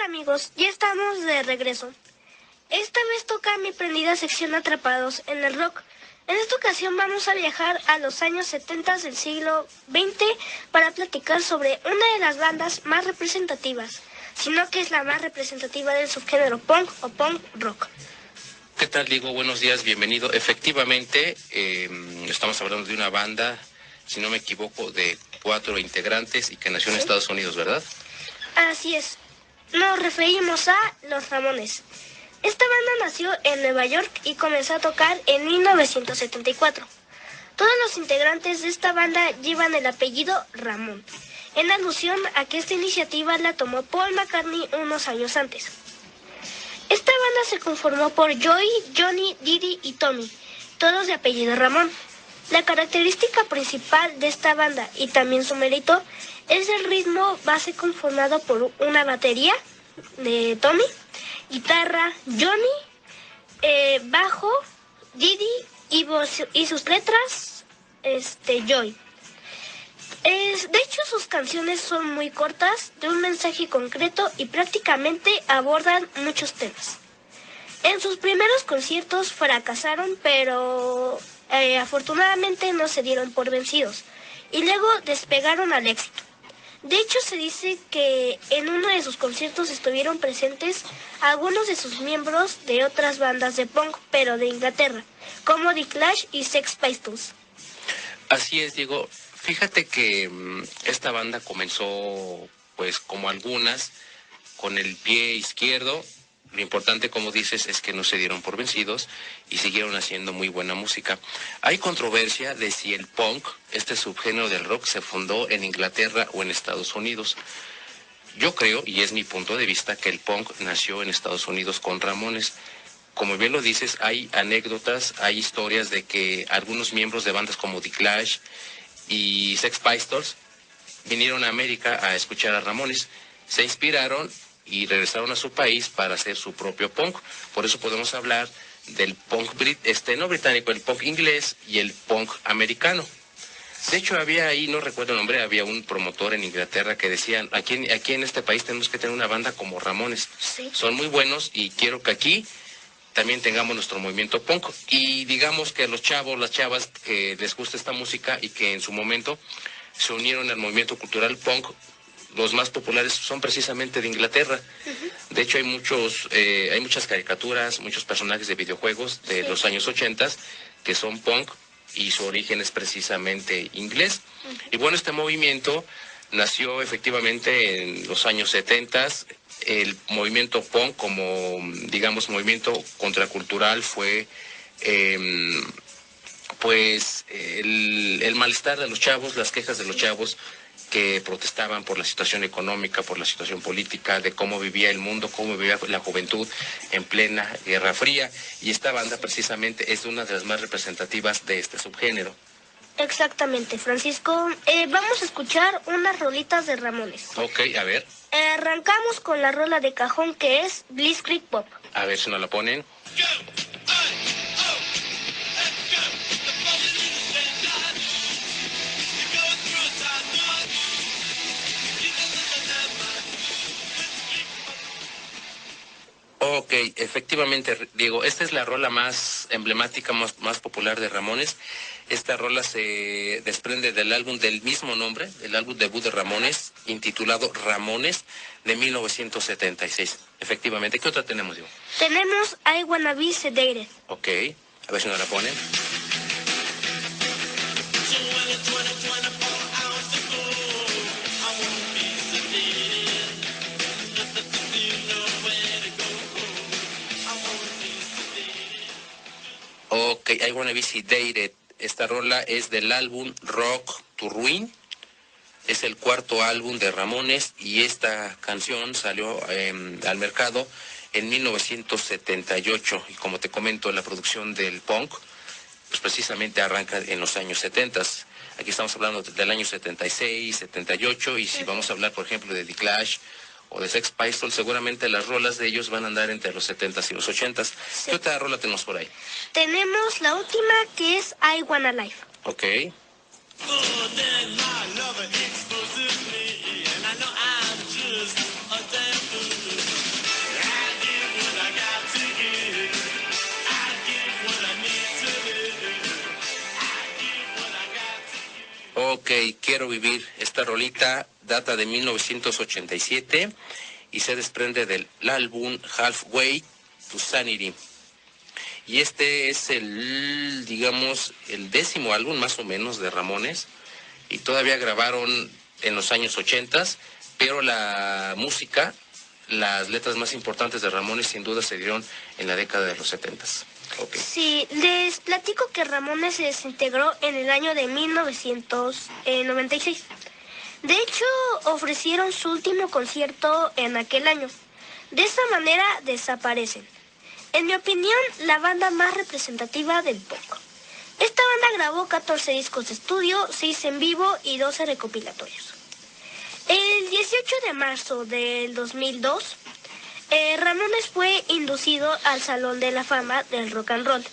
Hola amigos, ya estamos de regreso. Esta vez toca mi prendida sección Atrapados en el Rock. En esta ocasión vamos a viajar a los años 70 del siglo XX para platicar sobre una de las bandas más representativas, sino que es la más representativa del subgénero punk o punk rock. ¿Qué tal, Diego? Buenos días, bienvenido. Efectivamente, estamos hablando de una banda, si no me equivoco, de 4 integrantes y que nació en Estados Unidos, ¿verdad? Así es. Nos referimos a Los Ramones. Esta banda nació en Nueva York y comenzó a tocar en 1974. Todos los integrantes de esta banda llevan el apellido Ramón, en alusión a que esta iniciativa la tomó Paul McCartney unos años antes. Esta banda se conformó por Joey, Johnny, Didi y Tommy, todos de apellido Ramón. La característica principal de esta banda, y también su mérito, es el ritmo base conformado por una batería de Tommy, guitarra Johnny, bajo Didi y sus letras Joy. De hecho, sus canciones son muy cortas, de un mensaje concreto y prácticamente abordan muchos temas. En sus primeros conciertos fracasaron, pero afortunadamente no se dieron por vencidos y luego despegaron al éxito. De hecho, se dice que en uno de sus conciertos estuvieron presentes algunos de sus miembros de otras bandas de punk, pero de Inglaterra, como The Clash y Sex Pistols. Así es, Diego. Fíjate que esta banda comenzó, pues como algunas, con el pie izquierdo. Lo importante, como dices, es que no se dieron por vencidos y siguieron haciendo muy buena música. Hay controversia de si el punk, este subgénero del rock, se fundó en Inglaterra o en Estados Unidos. Yo creo, y es mi punto de vista, que el punk nació en Estados Unidos con Ramones. Como bien lo dices, hay anécdotas, hay historias de que algunos miembros de bandas como The Clash y Sex Pistols vinieron a América a escuchar a Ramones, se inspiraron y regresaron a su país para hacer su propio punk. Por eso podemos hablar del punk no británico, el punk inglés y el punk americano. De hecho, había ahí, no recuerdo el nombre, había un promotor en Inglaterra que decían, aquí en este país tenemos que tener una banda como Ramones. Sí. Son muy buenos y quiero que aquí también tengamos nuestro movimiento punk. Y digamos que los chavos, las chavas que les gusta esta música y que en su momento se unieron al movimiento cultural punk, los más populares son precisamente de Inglaterra. Uh-huh. De hecho, hay muchas caricaturas, muchos personajes de videojuegos de los años 80 que son punk y su origen es precisamente inglés. Uh-huh. Y bueno, este movimiento nació efectivamente en los años 70. El movimiento punk como, digamos, movimiento contracultural fue el malestar de los chavos, las quejas de los chavos que protestaban por la situación económica, por la situación política, de cómo vivía el mundo, cómo vivía la juventud en plena Guerra Fría. Y esta banda precisamente es una de las más representativas de este subgénero. Exactamente, Francisco. Vamos a escuchar unas rolitas de Ramones. Ok, a ver. Arrancamos con la rola de cajón que es Blitzkrieg Pop. A ver si nos la ponen. Ok, efectivamente, Diego, esta es la rola más emblemática, más popular de Ramones. Esta rola se desprende del álbum del mismo nombre, el álbum debut de Ramones, intitulado Ramones, de 1976. Efectivamente, ¿qué otra tenemos, Diego? Tenemos I Wanna Be Sedated. Ok, a ver si nos la ponen. Ok, I Wanna Be Sedated. Esta rola es del álbum Rock to Ruin. Es el cuarto álbum de Ramones y esta canción salió al mercado en 1978. Y como te comento, la producción del punk pues precisamente arranca en los años 70. Aquí estamos hablando del año 76, 78 y si vamos a hablar, por ejemplo, de The Clash o de Sex Pistols, seguramente las rolas de ellos van a andar entre los 70s y los 80s. Sí. ¿Qué otra rola tenemos por ahí? Tenemos la última que es I Wanna Live. Ok. Quiero Vivir. Esta rolita data de 1987 y se desprende del álbum Halfway to Sanity. Y este es el, digamos, el 10º álbum más o menos de Ramones, y todavía grabaron en los años 80, pero la música, las letras más importantes de Ramones sin duda se dieron en la década de los 70. Okay. Sí, les platico que Ramones se desintegró en el año de 1996. De hecho, ofrecieron su último concierto en aquel año. De esta manera desaparecen. En mi opinión, la banda más representativa del punk. Esta banda grabó 14 discos de estudio, 6 en vivo y 12 recopilatorios. El 18 de marzo del 2002, Ramones fue inducido al Salón de la Fama del Rock and Roll,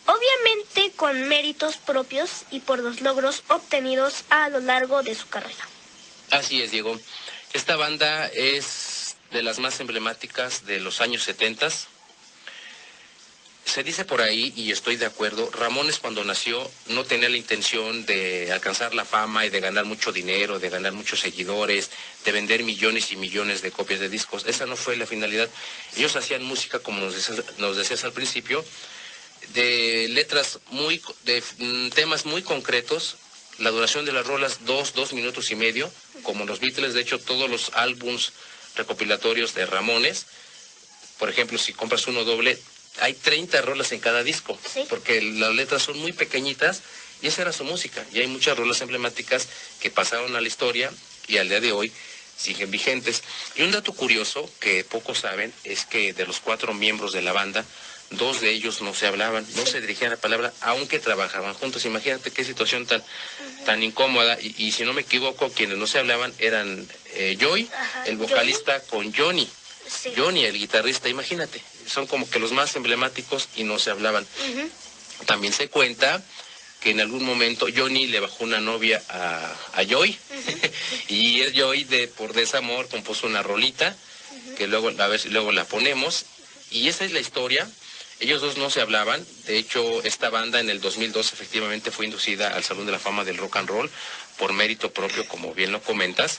obviamente con méritos propios y por los logros obtenidos a lo largo de su carrera. Así es, Diego. Esta banda es de las más emblemáticas de los años 70. Se dice por ahí, y estoy de acuerdo, Ramones cuando nació no tenía la intención de alcanzar la fama y de ganar mucho dinero, de ganar muchos seguidores, de vender millones y millones de copias de discos. Esa no fue la finalidad. Ellos hacían música, como nos decías al principio, de letras de temas muy concretos. La duración de las rolas, 2 minutos y medio, como los Beatles. De hecho, todos los álbums recopilatorios de Ramones, por ejemplo, si compras uno doble, hay 30 rolas en cada disco, ¿sí? Porque las letras son muy pequeñitas y esa era su música. Y hay muchas rolas emblemáticas que pasaron a la historia y al día de hoy siguen vigentes. Y un dato curioso que pocos saben es que de los 4 miembros de la banda, 2 de ellos no se hablaban, no se dirigían la palabra, aunque trabajaban juntos. Imagínate qué situación tan incómoda. Y si no me equivoco, quienes no se hablaban eran Joey, el vocalista, con Johnny. Sí. Johnny, el guitarrista, imagínate, son como que los más emblemáticos y no se hablaban. También se cuenta que en algún momento Johnny le bajó una novia a Joey, y es Joey, por desamor, compuso una rolita, que luego, a ver si luego la ponemos, y esa es la historia. Ellos dos no se hablaban. De hecho, esta banda en el 2002 efectivamente fue inducida al Salón de la Fama del Rock and Roll por mérito propio, como bien lo comentas.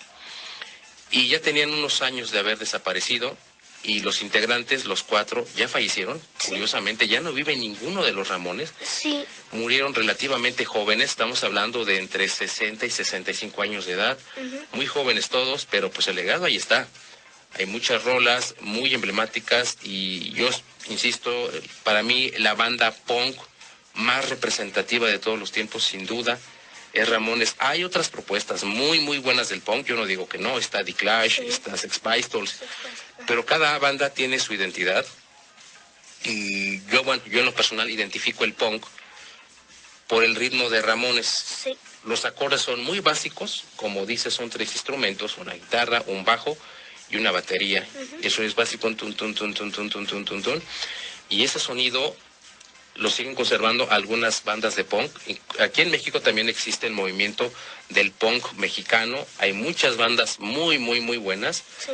Y ya tenían unos años de haber desaparecido y los integrantes, los 4, ya fallecieron. Sí. Curiosamente, ya no vive ninguno de los Ramones. Sí. Murieron relativamente jóvenes, estamos hablando de entre 60 y 65 años de edad. Muy jóvenes todos, pero pues el legado ahí está. Hay muchas rolas muy emblemáticas y yo insisto, para mí la banda punk más representativa de todos los tiempos, sin duda, es Ramones. Hay otras propuestas muy buenas del punk, yo no digo que no, está The Clash, sí, está Sex Pistols, pero cada banda tiene su identidad y yo en lo personal identifico el punk por el ritmo de Ramones. Sí. Los acordes son muy básicos, como dices, son 3 instrumentos, una guitarra, un bajo y una batería. Eso es básico, tun, tun, tun, tun, tun, tun, tun, tun, tun. Y ese sonido lo siguen conservando algunas bandas de punk. Aquí en México también existe el movimiento del punk mexicano. Hay muchas bandas muy buenas. Sí.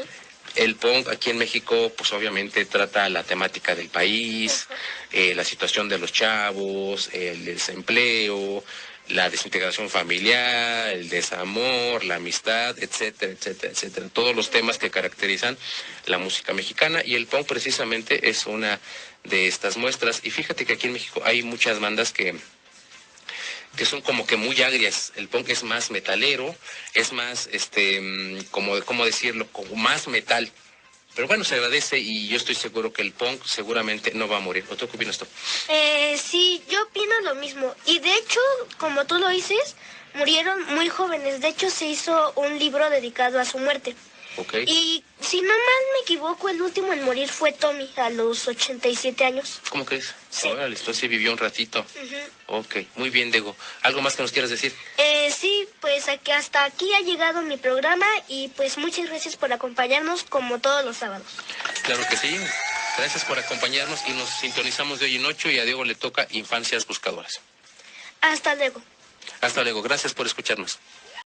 El punk aquí en México, pues obviamente trata la temática del país, la situación de los chavos, el desempleo, la desintegración familiar, el desamor, la amistad, etcétera, etcétera, etcétera. Todos los temas que caracterizan la música mexicana, y el punk precisamente es una de estas muestras. Y fíjate que aquí en México hay muchas bandas que son como que muy agrias. El punk es más metalero, es más, ¿cómo decirlo? Como más metal. Pero bueno, se agradece y yo estoy seguro que el punk seguramente no va a morir. ¿O tú qué opinas tú? Sí, yo opino lo mismo. Y de hecho, como tú lo dices, murieron muy jóvenes. De hecho, se hizo un libro dedicado a su muerte. Okay. Y si no mal me equivoco, el último en morir fue Tommy, a los 87 años. ¿Cómo crees? Sí. Órale, entonces vivió un ratito. Ok, muy bien, Diego. ¿Algo más que nos quieras decir? Sí, pues hasta aquí ha llegado mi programa y pues muchas gracias por acompañarnos como todos los sábados. Claro que sí. Gracias por acompañarnos y nos sintonizamos de hoy en 8 y a Diego le toca Infancias Buscadoras. Hasta luego. Hasta luego. Gracias por escucharnos.